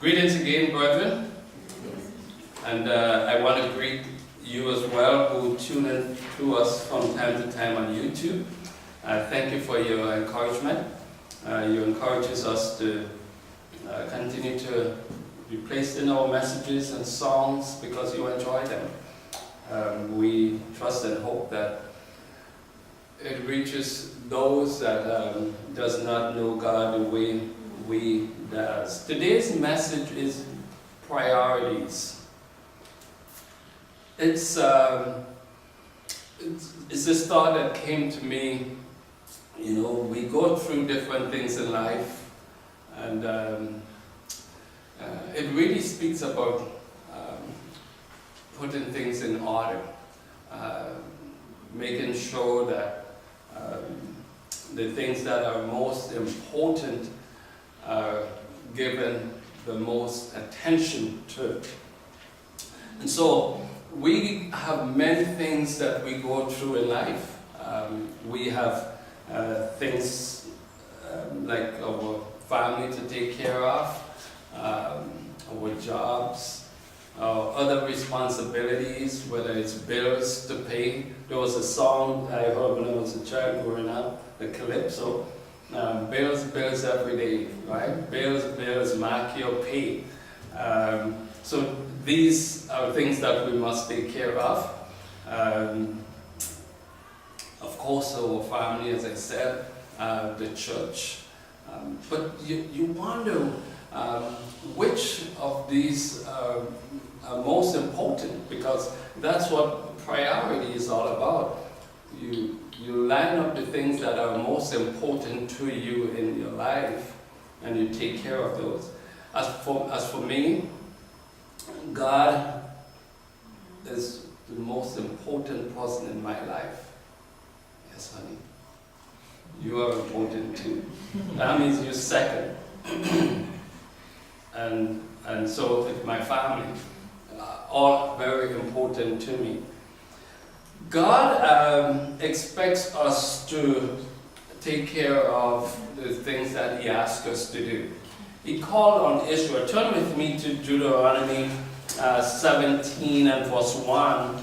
Greetings again, brethren, and I want to greet you as well who tune in to us from time to time on YouTube. Thank you for your encouragement. You encourages us to continue to be placed in our messages and songs because you enjoy them. We trust and hope that it reaches those that does not know God the way we does. Today's message is priorities. It's this thought that came to me. You know, we go through different things in life, and it really speaks about putting things in order, making sure that the things that are most important are given the most attention to. And so we have many things that we go through in life. We have things like our family to take care of, our jobs, other responsibilities, whether it's bills to pay. There was a song I heard when I was a child growing up, the Calypso. Bills, bills every day, right? Bills, bills, mark your pay. So these are things that we must take care of. Of course, our family, as I said, the church. But you wonder which of these are most important, because that's what priority is all about. You line up the things that are most important to you in your life, and you take care of those. As for me, God is the most important person in my life. Yes, honey. You are important too. That means you're second. and so it's my family. All very important to me. God expects us to take care of the things that He asks us to do. He called on Israel. Turn with me to Deuteronomy 17 and verse 1.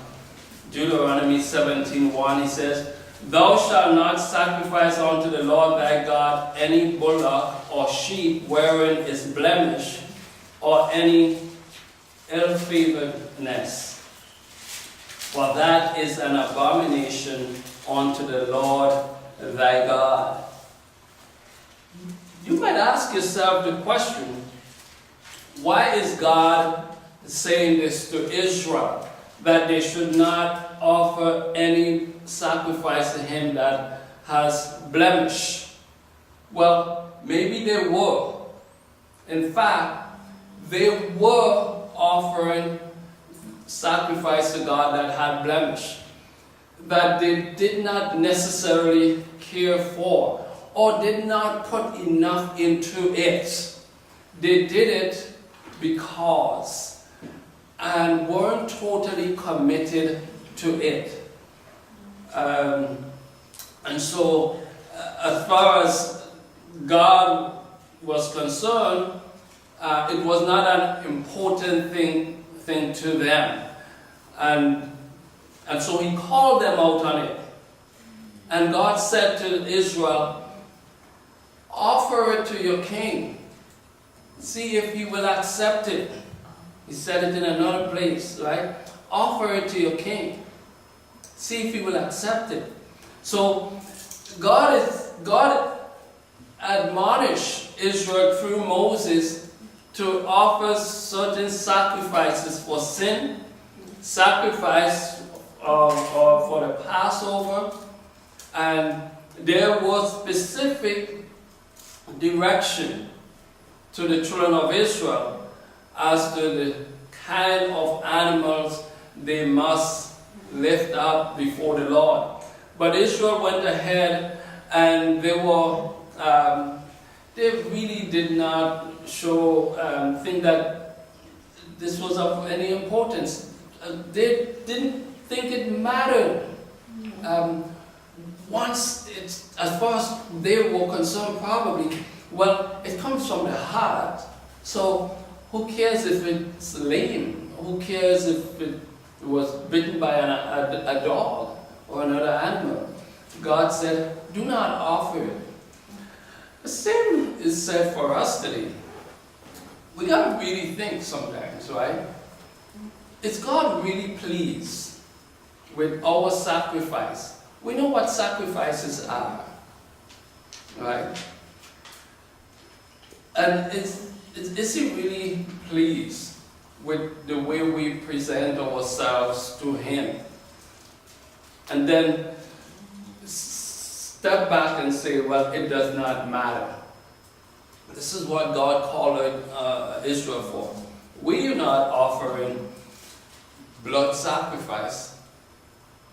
Deuteronomy 17:1, he says, "Thou shalt not sacrifice unto the Lord thy God any bullock or sheep wherein is blemish, or any ill-favoredness. For that is an abomination unto the Lord thy God." You might ask yourself the question, why is God saying this to Israel, that they should not offer any sacrifice to Him that has blemish? Well, maybe they were. In fact, they were offering sacrifice to God that had blemish, that they did not necessarily care for, or did not put enough into it. They did it because, and weren't totally committed to it. And so, as far as God was concerned, it was not an important thing to them. And so He called them out on it. And God said to Israel, offer it to your king. See if he will accept it. He said it in another place, right? Offer it to your king. See if he will accept it. So God admonished Israel through Moses to offer certain sacrifices for sin, sacrifice for the Passover, and there was specific direction to the children of Israel as to the kind of animals they must lift up before the Lord. But Israel went ahead, and they really did not think that this was of any importance. They didn't think it mattered. As far as they were concerned, probably, well, it comes from the heart. So Who cares if it's lame? Who cares if it was bitten by a dog or another animal? God said, do not offer it. The same is said for us today. We gotta really think sometimes, right? Is God really pleased with our sacrifice? We know what sacrifices are, right? And is He really pleased with the way we present ourselves to Him? And then step back and say, well, it does not matter. This is what God called Israel for. We are not offering blood sacrifice,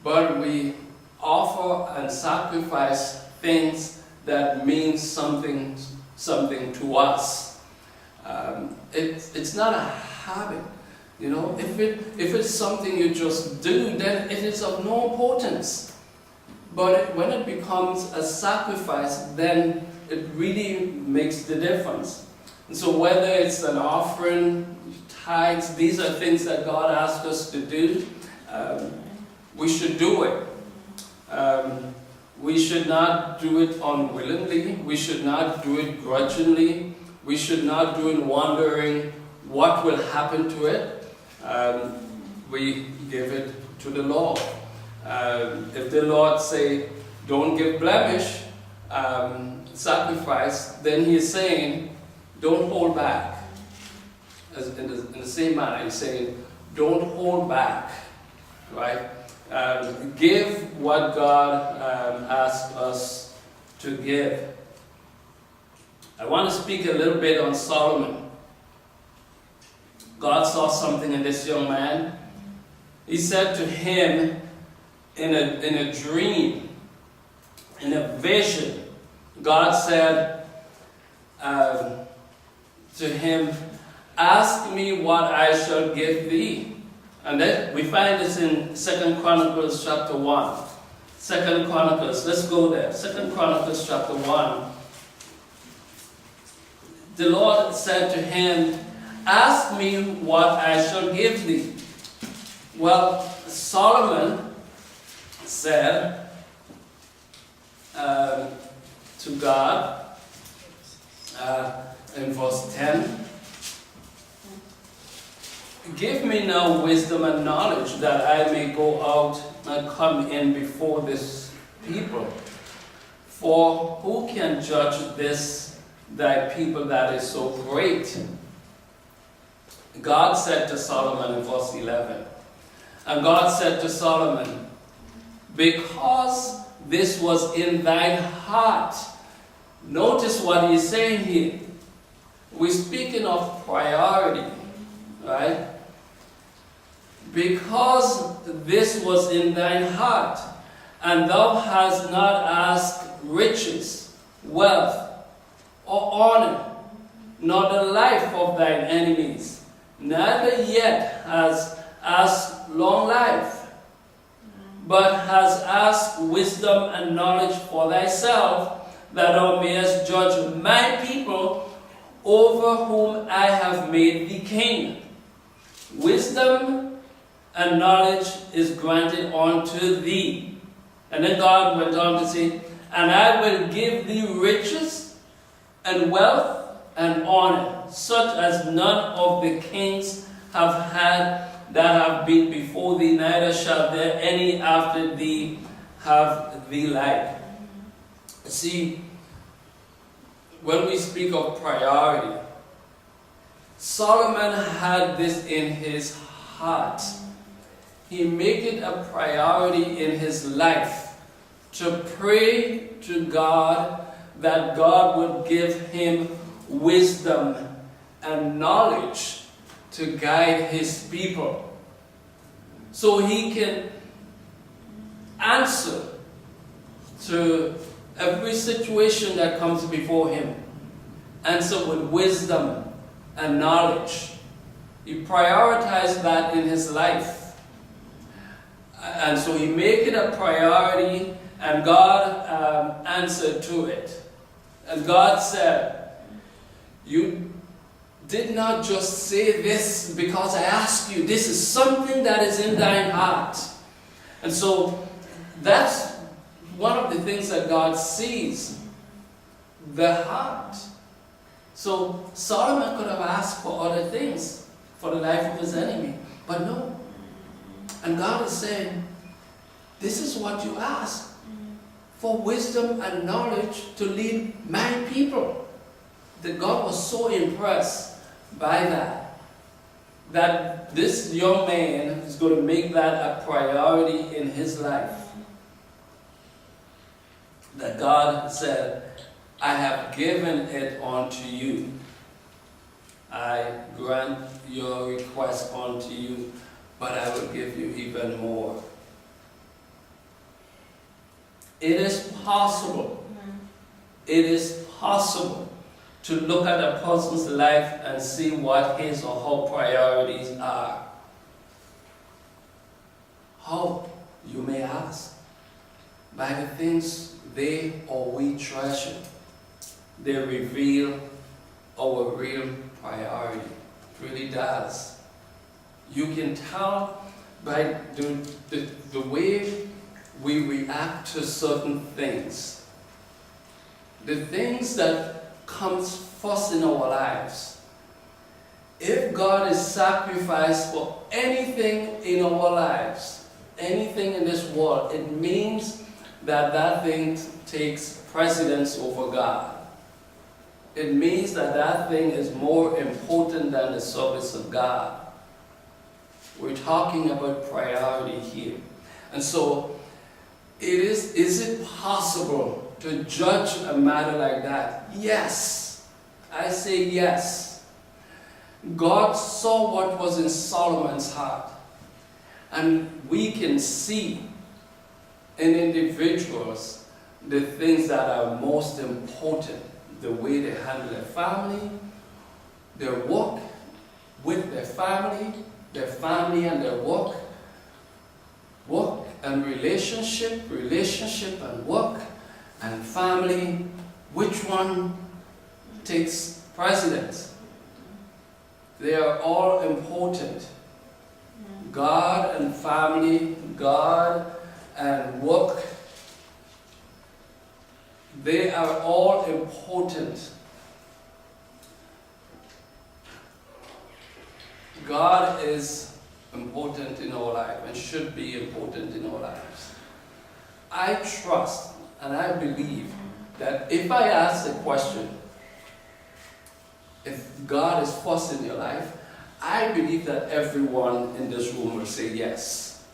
but we offer and sacrifice things that mean something to us. It's not a habit, you know. If it's something you just do, then it is of no importance. But when it becomes a sacrifice, then it really makes the difference. And so whether it's an offering, tithes, these are things that God asked us to do. We should do it. We should not do it unwillingly. We should not do it grudgingly. We should not do it wondering what will happen to it. We give it to the Lord. If the Lord say, don't give blemish sacrifice, then He is saying, don't hold back. In the same manner, He's saying, don't hold back, right? Give what God asked us to give. I want to speak a little bit on Solomon. God saw something in this young man. He said to him in a dream, in a vision, God said to him, ask me what I shall give thee. And then we find this in 2 Chronicles chapter 1. 2 Chronicles, let's go there. 2 Chronicles chapter 1. The Lord said to him, ask me what I shall give thee. Well, Solomon said to God in verse 10, give me now wisdom and knowledge that I may go out and come in before this people. For who can judge this thy people that is so great? God said to Solomon in verse 11, and God said to Solomon, because this was in thine heart. Notice what he's saying here. We're speaking of priority, right? Because this was in thine heart, and thou hast not asked riches, wealth, or honor, nor the life of thine enemies, neither yet has asked long life, but has asked wisdom and knowledge for thyself, that thou mayest judge my people, over whom I have made thee king. Wisdom and knowledge is granted unto thee. And then God went on to say, and I will give thee riches and wealth and honor, such as none of the kings have had that have been before thee, neither shall there any after thee have thee like. See, when we speak of priority, Solomon had this in his heart. He made it a priority in his life to pray to God that God would give him wisdom and knowledge to guide his people, so he can answer to every situation that comes before him. Answer with wisdom and knowledge. He prioritized that in his life. And so he made it a priority, and God answered to it. And God said, you did not just say this because I asked you. This is something that is in thine heart. And so that's one of the things that God sees, the heart. So Solomon could have asked for other things for the life of his enemy, but no. And God is saying, this is what you ask, for wisdom and knowledge to lead my people. That God was so impressed by that this young man is going to make that a priority in his life. That God said, I have given it unto you. I grant your request unto you, but I will give you even more. It is possible. It is possible to look at a person's life and see what his or her priorities are. How, you may ask? By the things they or we treasure. They reveal our real priority. It really does. You can tell by the way we react to certain things. The things that comes first in our lives. If God is sacrificed for anything in our lives, anything in this world, it means that that thing takes precedence over God. It means that that thing is more important than the service of God. We're talking about priority here. And so, is it possible to judge a matter like that? Yes. I say yes. God saw what was in Solomon's heart. And we can see in individuals the things that are most important. The way they handle their family, their work with their family and their work and relationship and work and family. Which one takes precedence? They are all important. God and family, God and work, they are all important. God is important in our life and should be important in our lives. I trust and I believe that if I ask the question, if God is first in your life, I believe that everyone in this room will say yes.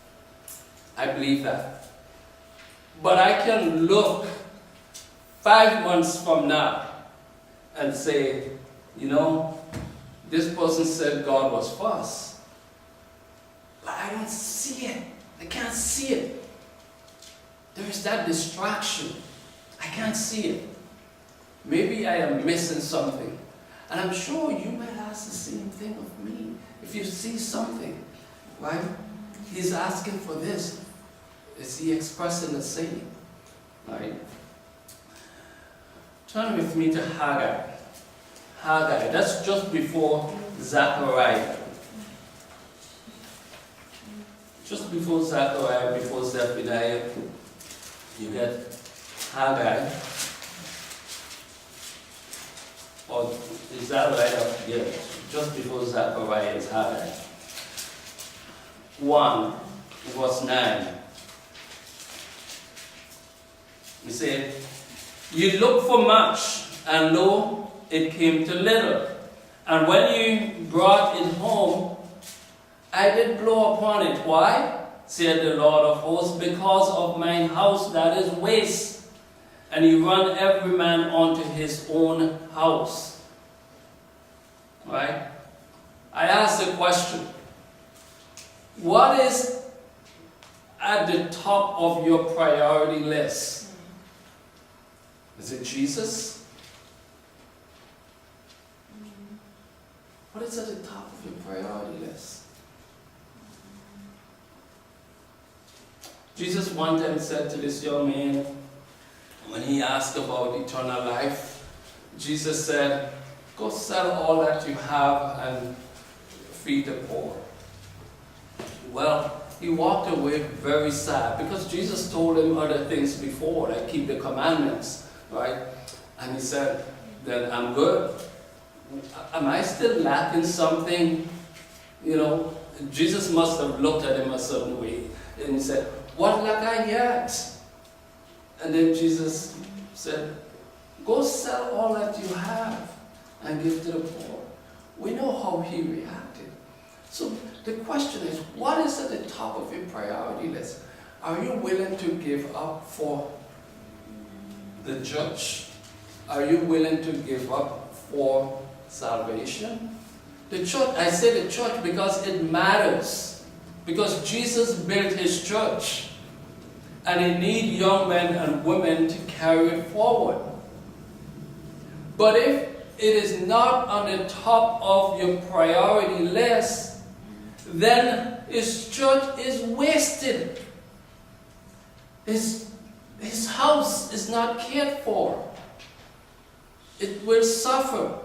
I believe that. But I can look 5 months from now and say, you know, this person said God was first. But I don't see it. I can't see it. There is that distraction. I can't see it. Maybe I am missing something. And I'm sure you might ask the same thing of me. If you see something, right? He's asking for this. Is he expressing the same? Right? Turn with me to Haggai. Haggai, that's just before Zechariah. Just before Zechariah, before Zephaniah, you get Haggai. Or is that right? Yeah, just before Zechariah is Haggai. 1, verse 9. He said, you look for much, and lo, it came to little. And when you brought it home, I did blow upon it. Why? Said the Lord of hosts, because of mine house that is waste. And you run every man unto his own house. Right? I asked the question, what is at the top of your priority list? Is it Jesus? What is at the top of your priority list? Jesus one time said to this young man, when he asked about eternal life, Jesus said, Go sell all that you have and feed the poor. Well, he walked away very sad because Jesus told him other things before, like keep the commandments, right? And he said, then I'm good. Am I still lacking something? You know, Jesus must have looked at him a certain way and he said, what lack I yet? And then Jesus said, go sell all that you have and give to the poor. We know how he reacted. So the question is, what is at the top of your priority list? Are you willing to give up for the church? Are you willing to give up for salvation? The church, I say the church because it matters. Because Jesus built his church. And he needs young men and women to carry it forward. But if it is not on the top of your priority list, then his church is wasted. His house is not cared for. It will suffer.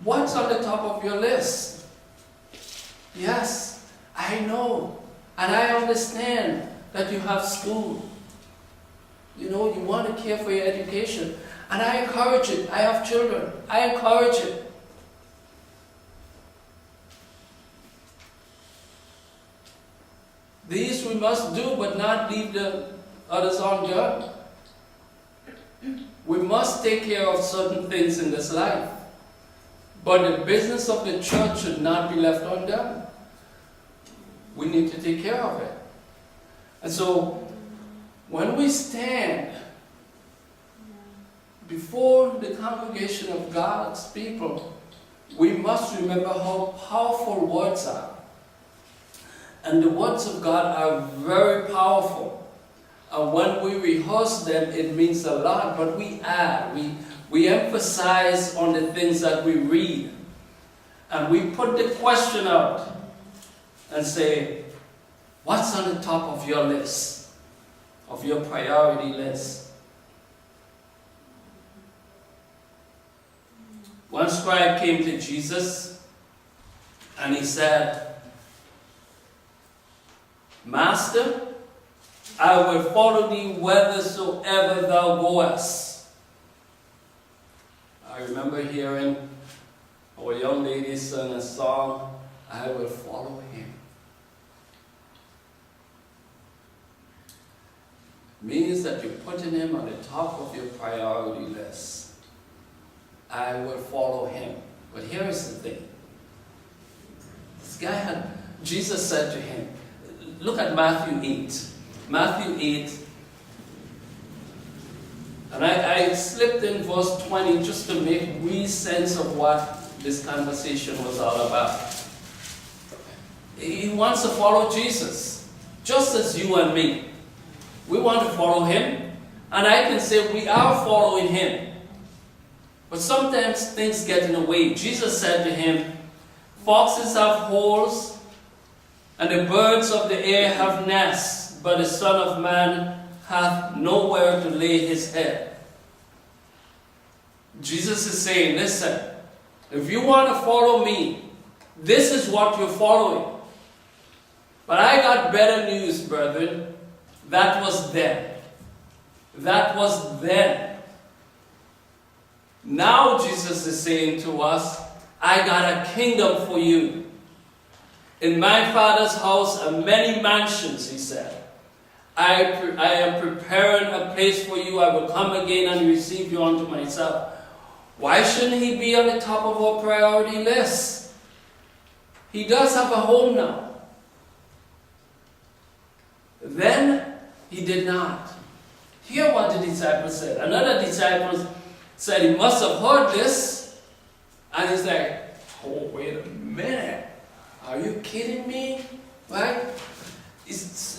What's on the top of your list? Yes, I know. And I understand that you have school. You know, you want to care for your education. And I encourage it. I have children. I encourage it. These we must do, but not leave the others undone. We must take care of certain things in this life. But the business of the church should not be left undone. We need to take care of it. And so, when we stand before the congregation of God's people, we must remember how powerful words are. And the words of God are very powerful. And when we rehearse them, it means a lot, but we add, we emphasize on the things that we read. And we put the question out and say, what's on the top of your list? Of your priority list? One scribe came to Jesus and he said, Master, I will follow thee whithersoever thou goest. I remember hearing our young lady sing a song, I will follow him. Means that you're putting him on the top of your priority list. I will follow him. But here is the thing. Jesus said to him, look at Matthew 8. Matthew 8. And I slipped in verse 20 just to make real sense of what this conversation was all about. He wants to follow Jesus, just as you and me. We want to follow him, and I can say we are following him. But sometimes things get in the way. Jesus said to him, foxes have holes, and the birds of the air have nests, but the Son of Man hath nowhere to lay his head. Jesus is saying, listen, if you want to follow me, this is what you're following. But I got better news, brethren. That was then. That was then. Now Jesus is saying to us, I got a kingdom for you. In my Father's house are many mansions, he said. I am preparing a place for you. I will come again and receive you unto myself. Why shouldn't he be on the top of our priority list? He does have a home now. Then he did not. Hear what the disciples said. Another disciple said he must have heard this. And he's like, oh, wait a minute. Are you kidding me? Right?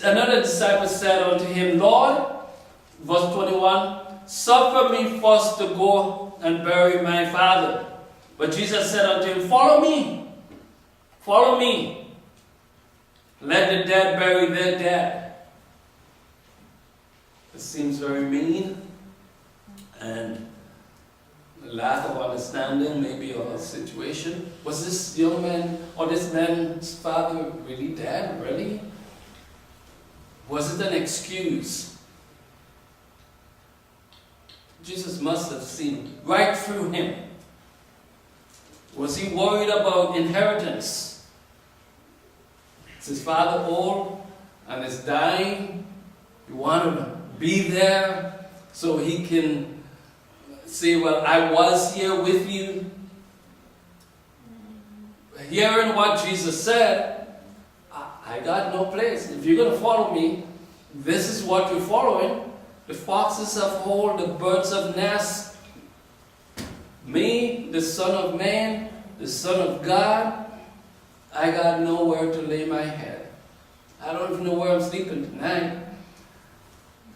Another disciple said unto him, Lord, verse 21, suffer me first to go and bury my father. But Jesus said unto him, follow me. Follow me. Let the dead bury their dead. It seems very mean. And lack of understanding, maybe, of a situation. Was this young man or this man's father really dead? Really? Was it an excuse? Jesus must have seen right through him. Was he worried about inheritance? Is his father old and is dying? You want to be there so he can say, well, I was here with you. Hearing what Jesus said, I got no place. If you're going to follow me, this is what you're following. The foxes have hole, the birds have nests. Me, the Son of Man, the Son of God, I got nowhere to lay my head. I don't even know where I'm sleeping tonight.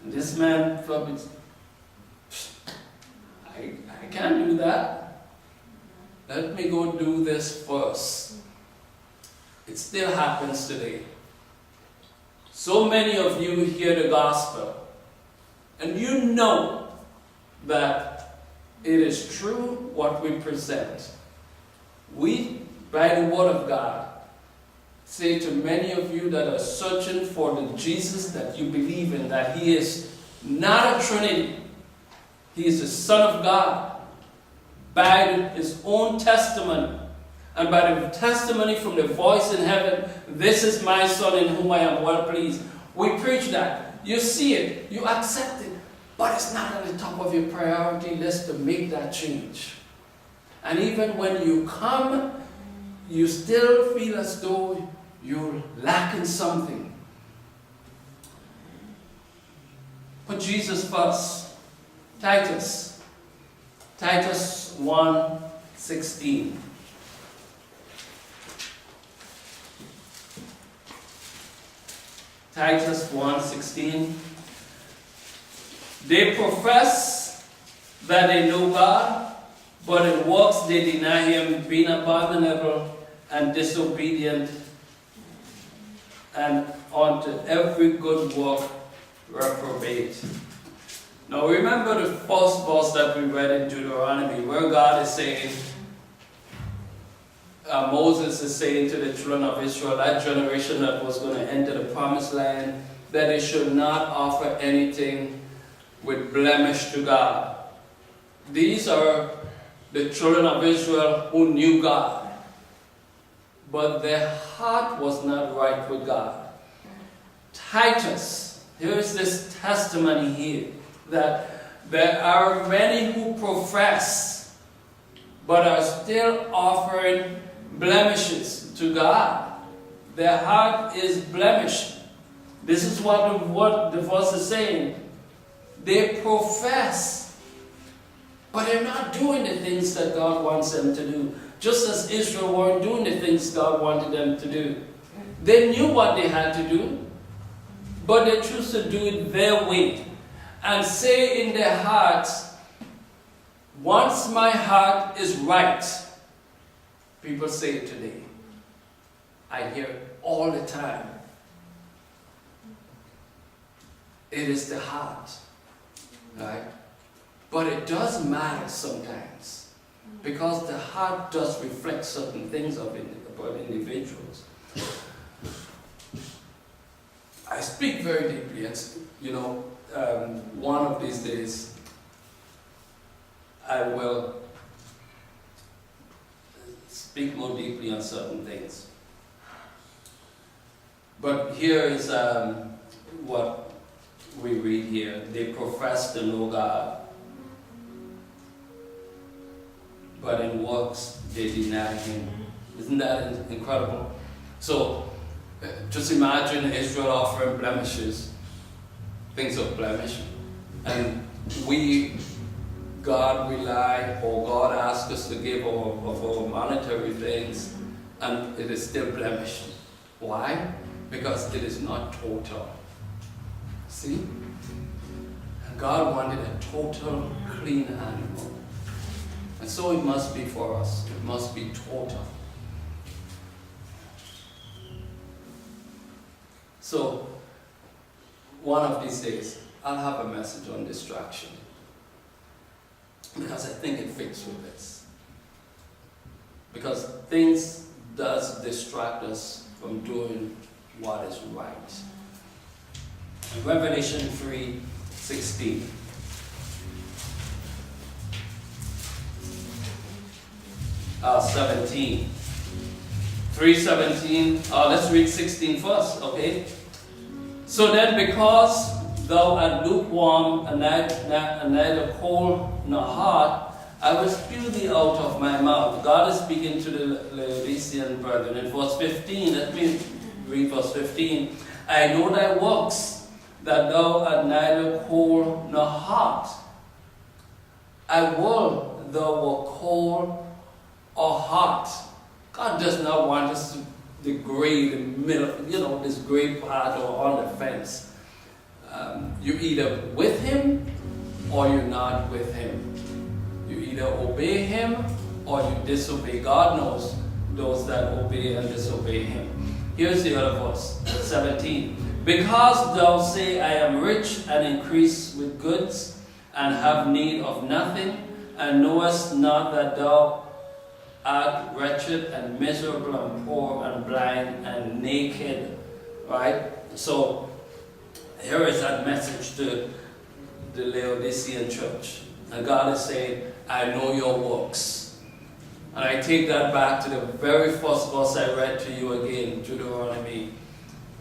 And this man probably, I can't do that. Let me go do this first. It still happens today. So many of you hear the gospel, and you know that it is true what we present. We, by the word of God, say to many of you that are searching for the Jesus that you believe in, that he is not a Trinity. He is the Son of God. By his own testimony, and by the testimony from the voice in heaven, this is my Son in whom I am well pleased. We preach that. You see it. You accept it. But it's not on the top of your priority list to make that change. And even when you come, you still feel as though you're lacking something. Put Jesus first. Titus 1:16. Titus 1:16. They profess that they know God, but in works they deny him, being abominable and disobedient, and unto every good work reprobate. Now remember the first verse that we read in Deuteronomy, where God is saying, Moses is saying to the children of Israel, that generation that was going to enter the promised land, that they should not offer anything with blemish to God. These are the children of Israel who knew God, but their heart was not right with God. Titus, here's this testimony here, that there are many who profess, but are still offering blemishes to God. Their heart is blemished. This is what the verse is saying. They profess, but they're not doing the things that God wants them to do. Just as Israel weren't doing the things God wanted them to do. They knew what they had to do, but they choose to do it their way. And say in their hearts, once my heart is right, people say it today. I hear it all the time. It is the heart, right? But it does matter sometimes, because the heart does reflect certain things about individuals. I speak very deeply, and one of these days I will speak more deeply on certain things. But here is what we read here. They profess to know God, but in works they deny him. Isn't that incredible? So, just imagine Israel offering blemishes, things of blemish, and God rely, or God asks us to give of our monetary things, and it is still blemished. Why? Because it is not total. See? And God wanted a total, clean animal. And so it must be for us. It must be total. So, one of these days, I'll have a message on distraction. because I think it fits with this. Because things does distract us from doing what is right. In Revelation 3:16. Uh, 17. 3:17. Let's read 16 first, okay? So then, because thou art lukewarm and neither cold nor hot, I will spew thee out of my mouth. God is speaking to the Laodicean brethren. In verse 15, let me read verse 15. I know thy works, that thou art neither cold nor hot. I will thou were cold or hot. God does not want us to degrade the middle, this gray part or on the fence. You're either with him or you're not with him. You either obey him or you disobey. God knows those that obey and disobey him. Here's the other verse, 17. Because thou say, I am rich and increase with goods, and have need of nothing, and knowest not that thou art wretched and miserable and poor and blind and naked. Right? So here is that message to the Laodicean church. And God is saying, I know your works. And I take that back to the very first verse I read to you again, Deuteronomy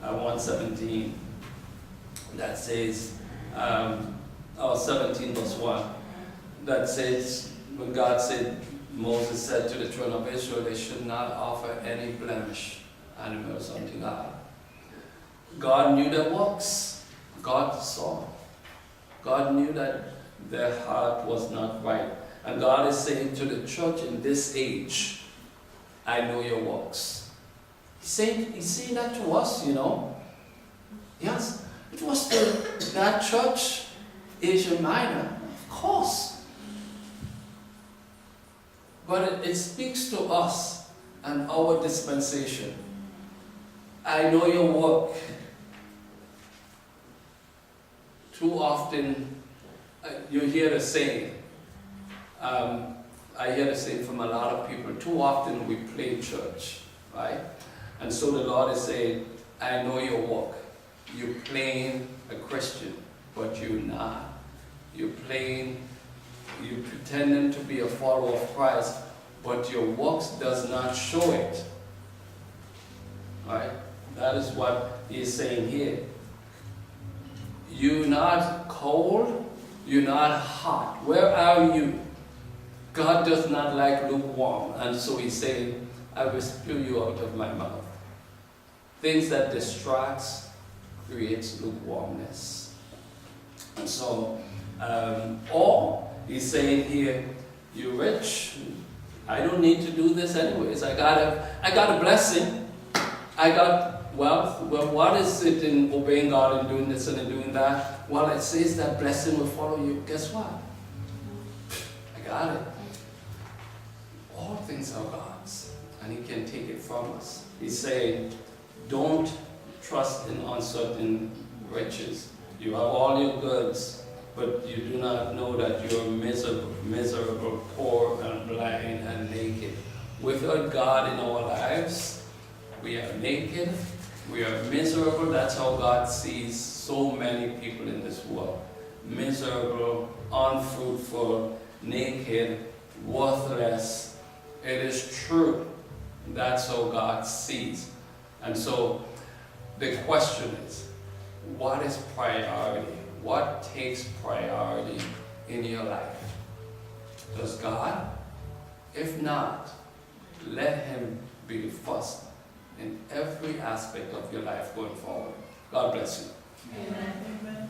1:17. That says, 17 verse 1. That says, when God said, Moses said to the children of Israel, they should not offer any blemish animals unto God. God knew their works. God saw. God knew that their heart was not right. And God is saying to the church in this age, I know your works. He's saying that to us, Yes, it was to that church, Asia Minor, of course. But it speaks to us and our dispensation. I know your work. Too often, you hear the saying, I hear the saying from a lot of people, too often we play church, right? And so the Lord is saying, I know your work. You're playing a Christian, but you're not. You're pretending to be a follower of Christ, but your works does not show it. Right? That is what he's saying here. You're not cold, you're not hot. Where are you? God does not like lukewarm, and so he's saying, I will spew you out of my mouth. Things that distracts creates lukewarmness. And so, or he's saying here, you're rich. I don't need to do this anyways. I got a blessing. I got wealth. Well, what is it in obeying God and doing this and in doing that? Well, it says that blessing will follow you. Guess what? I got it. All things are God's, and he can take it from us. He's saying, don't trust in uncertain riches. You have all your goods, but you do not know that you're miserable, poor and blind and naked. Without God in our lives, we are naked, we are miserable. That's how God sees so many people in this world. Miserable, unfruitful, naked, worthless. It is true. That's how God sees. And so the question is, what is priority? What takes priority in your life? Does God? If not, let him be the first in every aspect of your life going forward. God bless you. Amen.